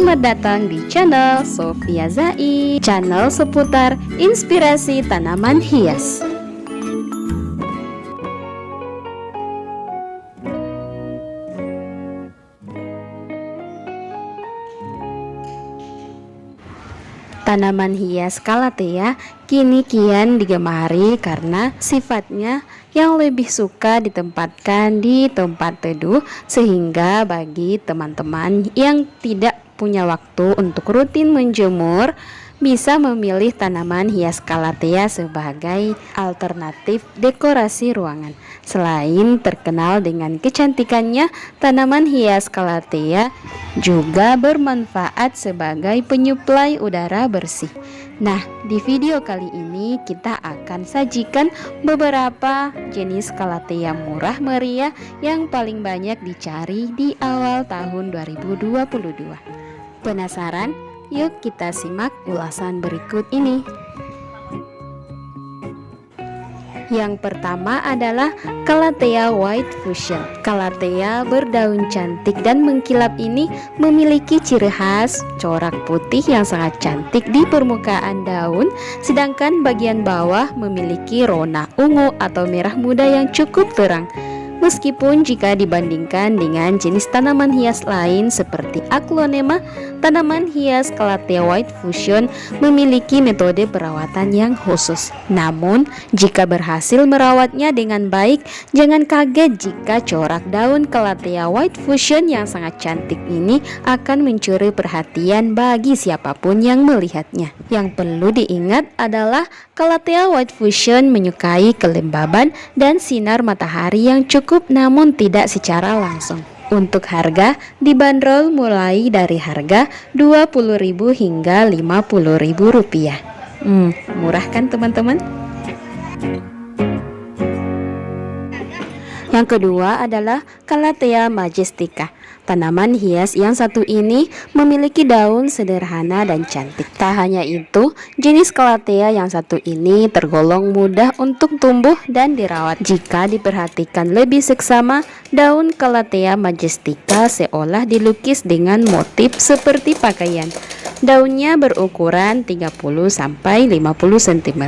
Selamat datang di channel Sofia Zai, channel seputar inspirasi tanaman hias. Tanaman hias Calathea kini kian digemari karena sifatnya yang lebih suka ditempatkan di tempat teduh, sehingga bagi teman-teman yang tidak punya waktu untuk rutin menjemur, bisa memilih tanaman hias Calathea sebagai alternatif dekorasi ruangan. Selain terkenal dengan kecantikannya, tanaman hias Calathea juga bermanfaat sebagai penyuplai udara bersih. Nah, di video kali ini kita akan sajikan beberapa jenis Calathea murah meriah yang paling banyak dicari di awal tahun 2022. Penasaran? Yuk kita simak ulasan berikut ini. Yang pertama adalah Calathea White Fuchsia. Calathea berdaun cantik dan mengkilap ini memiliki ciri khas corak putih yang sangat cantik di permukaan daun, sedangkan bagian bawah memiliki rona ungu atau merah muda yang cukup terang. Meskipun jika dibandingkan dengan jenis tanaman hias lain seperti Aglaonema, tanaman hias Calathea White Fuchsia memiliki metode perawatan yang khusus. Namun, jika berhasil merawatnya dengan baik, jangan kaget jika corak daun Calathea White Fuchsia yang sangat cantik ini akan mencuri perhatian bagi siapapun yang melihatnya. Yang perlu diingat adalah Calathea White Fuchsia menyukai kelembaban dan sinar matahari yang cukup, namun tidak secara langsung. Untuk harga dibanderol mulai dari harga Rp20.000 hingga Rp50.000. Murah kan teman-teman? Yang kedua adalah Calathea majestica. Tanaman hias yang satu ini memiliki daun sederhana dan cantik. Tak hanya itu, jenis Calathea yang satu ini tergolong mudah untuk tumbuh dan dirawat. Jika diperhatikan lebih seksama, daun Calathea majestica seolah dilukis dengan motif seperti pakaian. Daunnya berukuran 30-50 cm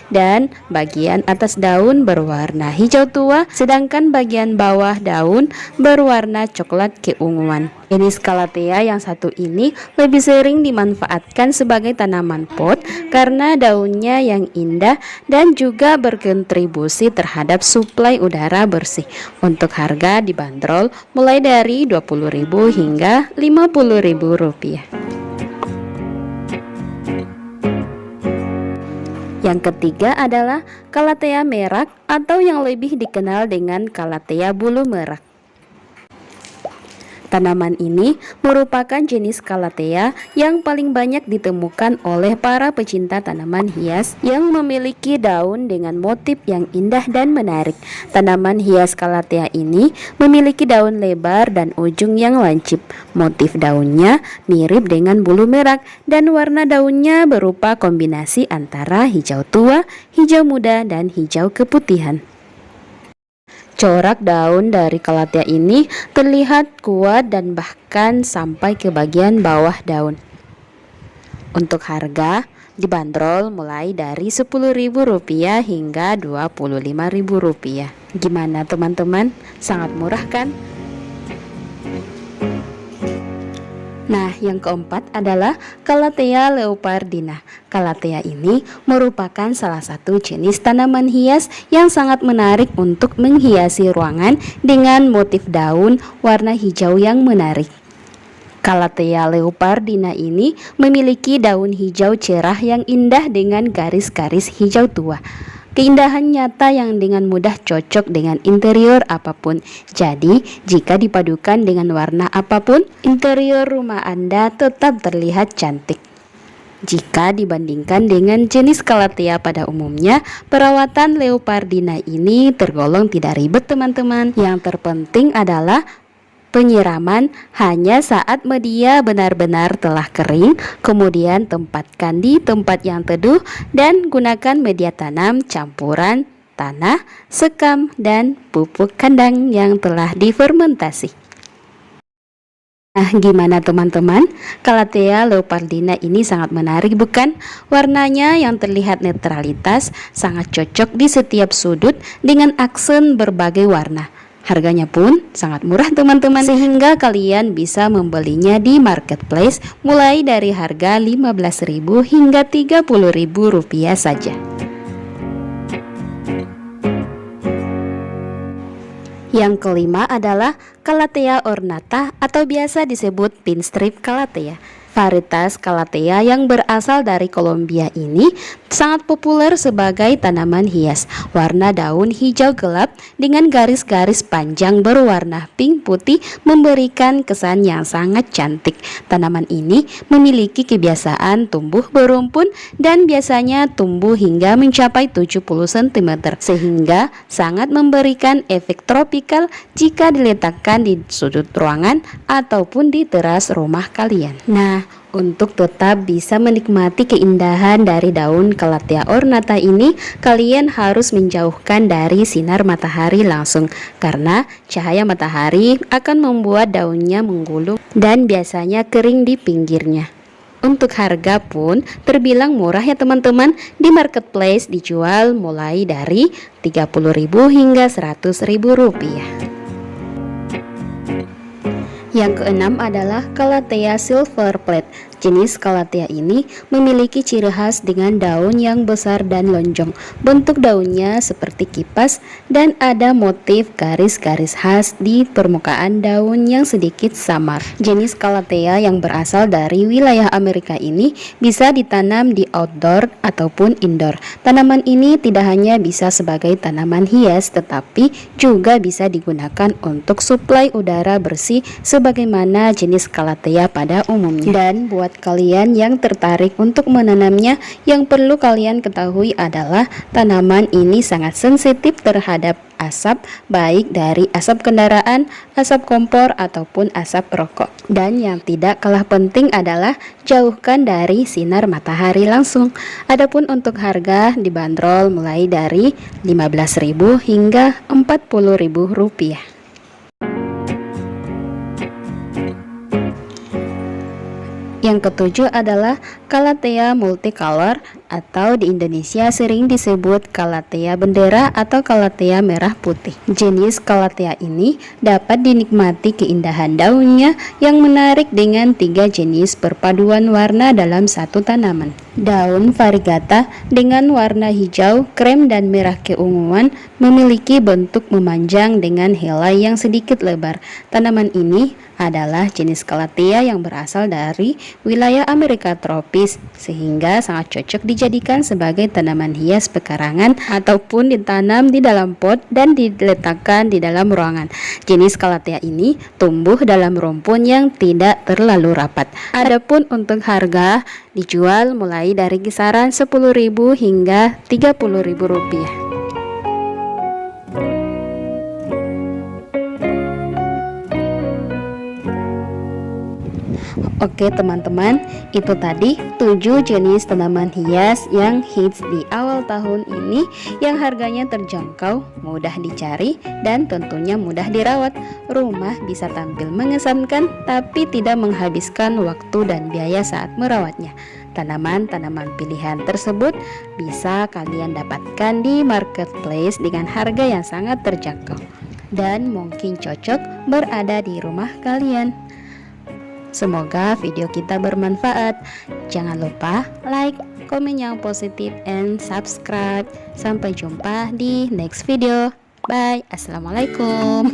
dan bagian atas daun berwarna hijau tua, sedangkan bagian bawah daun berwarna coklat keunguan. Jenis Calathea yang satu ini lebih sering dimanfaatkan sebagai tanaman pot karena daunnya yang indah dan juga berkontribusi terhadap suplai udara bersih. Untuk harga dibanderol mulai dari Rp20.000 hingga Rp50.000. Yang ketiga adalah Calathea merak atau yang lebih dikenal dengan Calathea bulu merak. Tanaman ini merupakan jenis Calathea yang paling banyak ditemukan oleh para pecinta tanaman hias yang memiliki daun dengan motif yang indah dan menarik. Tanaman hias Calathea ini memiliki daun lebar dan ujung yang lancip. Motif daunnya mirip dengan bulu merak dan warna daunnya berupa kombinasi antara hijau tua, hijau muda, dan hijau keputihan. Corak daun dari Calathea ini terlihat kuat dan bahkan sampai ke bagian bawah daun. Untuk harga dibanderol mulai dari Rp10.000 hingga Rp25.000. Gimana teman-teman? Sangat murah kan? Nah, yang keempat adalah Calathea leopardina. Calathea ini merupakan salah satu jenis tanaman hias yang sangat menarik untuk menghiasi ruangan dengan motif daun warna hijau yang menarik. Calathea leopardina ini memiliki daun hijau cerah yang indah dengan garis-garis hijau tua. Keindahan nyata yang dengan mudah cocok dengan interior apapun. Jadi, jika dipadukan dengan warna apapun, interior rumah Anda tetap terlihat cantik. Jika dibandingkan dengan jenis Calathea pada umumnya, perawatan leopardina ini tergolong tidak ribet teman-teman. Yang terpenting adalah penyiraman hanya saat media benar-benar telah kering, kemudian tempatkan di tempat yang teduh dan gunakan media tanam campuran tanah, sekam, dan pupuk kandang yang telah difermentasi. Nah, gimana teman-teman? Calathea leopardina ini sangat menarik bukan? Warnanya yang terlihat netralitas sangat cocok di setiap sudut dengan aksen berbagai warna. Harganya pun sangat murah teman-teman, sehingga kalian bisa membelinya di marketplace mulai dari harga 15.000 hingga 30.000 rupiah saja. Yang kelima adalah Calathea ornata atau biasa disebut pinstrip Calathea. Varietas Calathea yang berasal dari Kolombia ini sangat populer sebagai tanaman hias. Warna daun hijau gelap dengan garis-garis panjang berwarna pink putih memberikan kesan yang sangat cantik. Tanaman ini memiliki kebiasaan tumbuh berumpun dan biasanya tumbuh hingga mencapai 70 cm sehingga sangat memberikan efek tropikal jika diletakkan di sudut ruangan ataupun di teras rumah kalian. Nah, untuk tetap bisa menikmati keindahan dari daun Calathea ornata ini, kalian harus menjauhkan dari sinar matahari langsung karena cahaya matahari akan membuat daunnya menggulung dan biasanya kering di pinggirnya. Untuk harga pun terbilang murah ya teman-teman. Di marketplace dijual mulai dari 30.000 hingga 100.000 rupiah. Yang keenam adalah Calathea silver plate. Jenis Calathea ini memiliki ciri khas dengan daun yang besar dan lonjong. Bentuk daunnya seperti kipas dan ada motif garis-garis khas di permukaan daun yang sedikit samar. Jenis Calathea yang berasal dari wilayah Amerika ini bisa ditanam di outdoor ataupun indoor. Tanaman ini tidak hanya bisa sebagai tanaman hias tetapi juga bisa digunakan untuk suplai udara bersih sebagaimana jenis Calathea pada umumnya. Dan buat kalian yang tertarik untuk menanamnya, yang perlu kalian ketahui adalah tanaman ini sangat sensitif terhadap asap, baik dari asap kendaraan, asap kompor ataupun asap rokok. Dan yang tidak kalah penting adalah jauhkan dari sinar matahari langsung. Adapun untuk harga dibanderol mulai dari 15.000 hingga 40.000 rupiah. Yang ketujuh adalah Calathea multicolor atau di Indonesia sering disebut Calathea bendera atau Calathea merah putih. Jenis Calathea ini dapat dinikmati keindahan daunnya yang menarik dengan 3 jenis perpaduan warna dalam satu tanaman. Daun variegata dengan warna hijau, krem dan merah keunguan memiliki bentuk memanjang dengan helai yang sedikit lebar. Tanaman ini adalah jenis Calathea yang berasal dari wilayah Amerika tropis sehingga sangat cocok dijadikan sebagai tanaman hias pekarangan ataupun ditanam di dalam pot dan diletakkan di dalam ruangan. Jenis Calathea ini tumbuh dalam rumpun yang tidak terlalu rapat. Adapun untuk harga dijual mulai dari kisaran 10.000 hingga 30.000 rupiah. Oke teman-teman, itu tadi 7 jenis tanaman hias yang hits di awal tahun ini yang harganya terjangkau, mudah dicari, dan tentunya mudah dirawat. Rumah bisa tampil mengesankan tapi tidak menghabiskan waktu dan biaya saat merawatnya. Tanaman-tanaman pilihan tersebut bisa kalian dapatkan di marketplace dengan harga yang sangat terjangkau dan mungkin cocok berada di rumah kalian. Semoga video kita bermanfaat. Jangan lupa like, komen yang positif, and subscribe. Sampai jumpa di next video. Bye. Assalamualaikum.